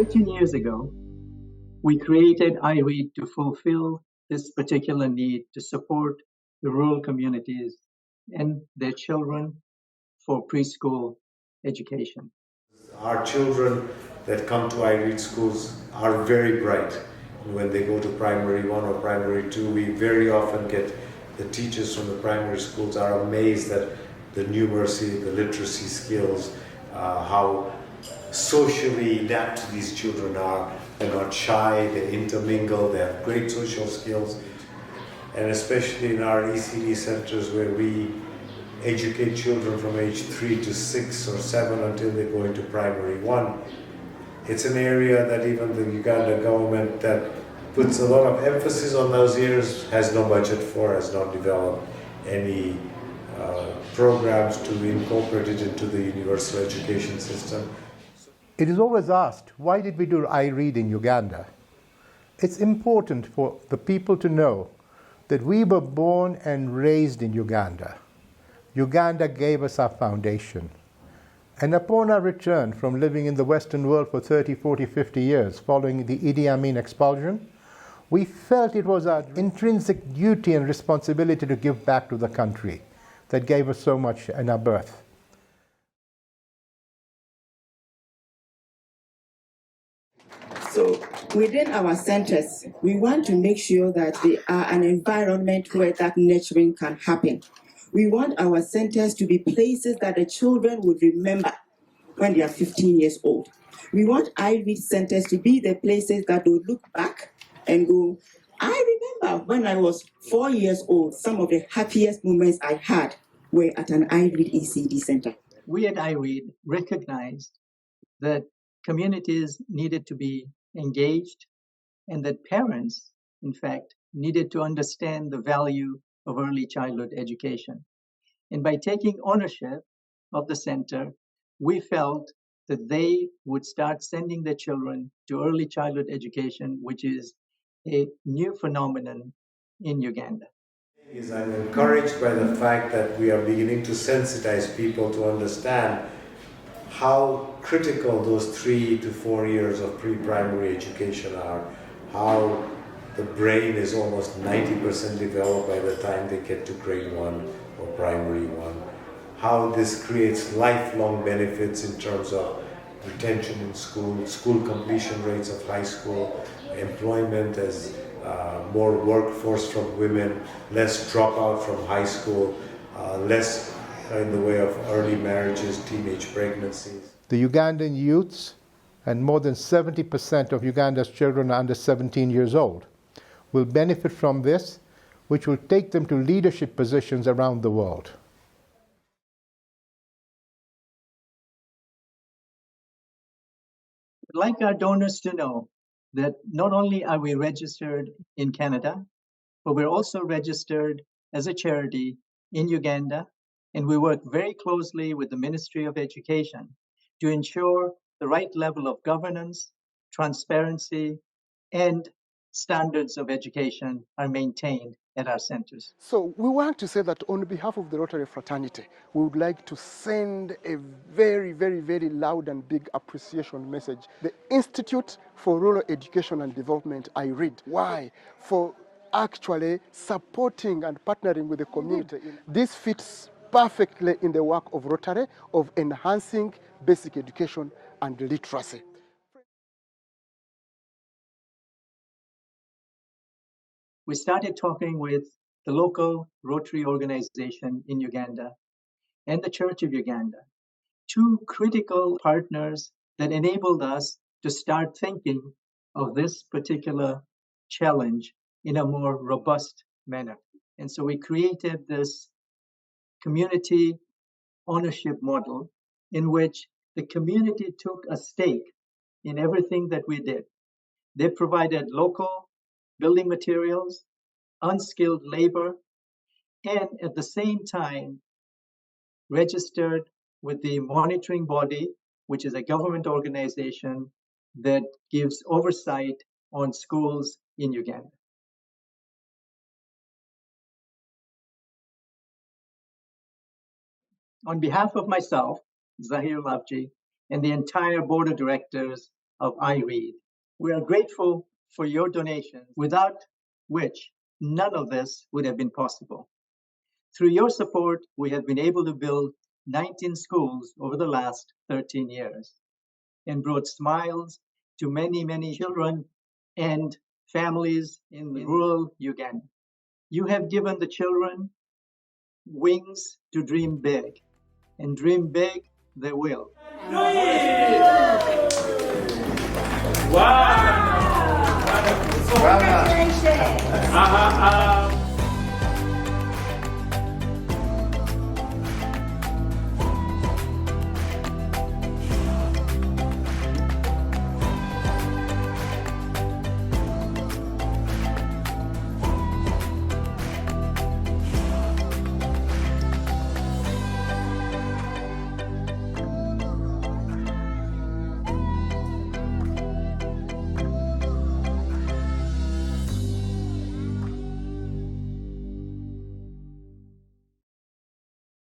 13 years ago, we created IREAD to fulfill this particular need to support the rural communities and their children for preschool education. Our children that come to IREAD schools are very bright. When they go to primary one or primary two, we very often get the teachers from the primary schools are amazed at the numeracy, the literacy skills, how socially adept these children are. They're not shy, they intermingle, they have great social skills. And especially in our ECD centers where we educate children from age 3 to 6 or 7 until they go into primary 1. It's an area that even the Uganda government that puts a lot of emphasis on those years has no budget for, has not developed any programs to incorporate it into the universal education system. It is always asked, why did we do IREAD in Uganda? It's important for the people to know that we were born and raised in Uganda. Uganda gave us our foundation. And upon our return from living in the Western world for 30, 40, 50 years following the Idi Amin expulsion, we felt it was our intrinsic duty and responsibility to give back to the country that gave us so much in our birth. So within our centers, we want to make sure that they are an environment where that nurturing can happen. We want our centers to be places that the children would remember when they are 15 years old. We want IREAD centers to be the places that will look back and go, I remember when I was 4 years old, some of the happiest moments I had were at an IREAD ECD center. We at IREAD recognized that communities needed to be engaged and that parents, in fact, needed to understand the value of early childhood education. And by taking ownership of the center, we felt that they would start sending their children to early childhood education, which is a new phenomenon in Uganda. I'm encouraged by the fact that we are beginning to sensitize people to understand how critical those 3 to 4 years of pre-primary education are, how the brain is almost 90% developed by the time they get to grade 1 or primary 1, how this creates lifelong benefits in terms of retention in school, school completion rates of high school, employment as more workforce from women, less dropout from high school, less in the way of early marriages, teenage pregnancies. The Ugandan youths, and more than 70% of Uganda's children are under 17 years old, will benefit from this, which will take them to leadership positions around the world. I'd like our donors to know that not only are we registered in Canada, but we're also registered as a charity in Uganda, and we work very closely with the Ministry of Education to ensure the right level of governance, transparency, and standards of education are maintained at our centers. So we want to say that on behalf of the Rotary Fraternity, we would like to send a very, very, very loud and big appreciation message. The Institute for Rural Education and Development, IREAD. Why? For actually supporting and partnering with the community. This fits perfectly in the work of Rotary of enhancing basic education and literacy. We started talking with the local Rotary organization in Uganda and the Church of Uganda, two critical partners that enabled us to start thinking of this particular challenge in a more robust manner. And so we created this community ownership model in which the community took a stake in everything that we did. They provided local building materials, unskilled labor, and at the same time registered with the monitoring body, which is a government organization that gives oversight on schools in Uganda. On behalf of myself, Zahir Lavji, and the entire board of directors of IREAD. We are grateful for your donations, without which none of this would have been possible. Through your support, we have been able to build 19 schools over the last 13 years and brought smiles to many, many children and families in rural Uganda. You have given the children wings to dream big, and dream big they will. Wow! Congratulations!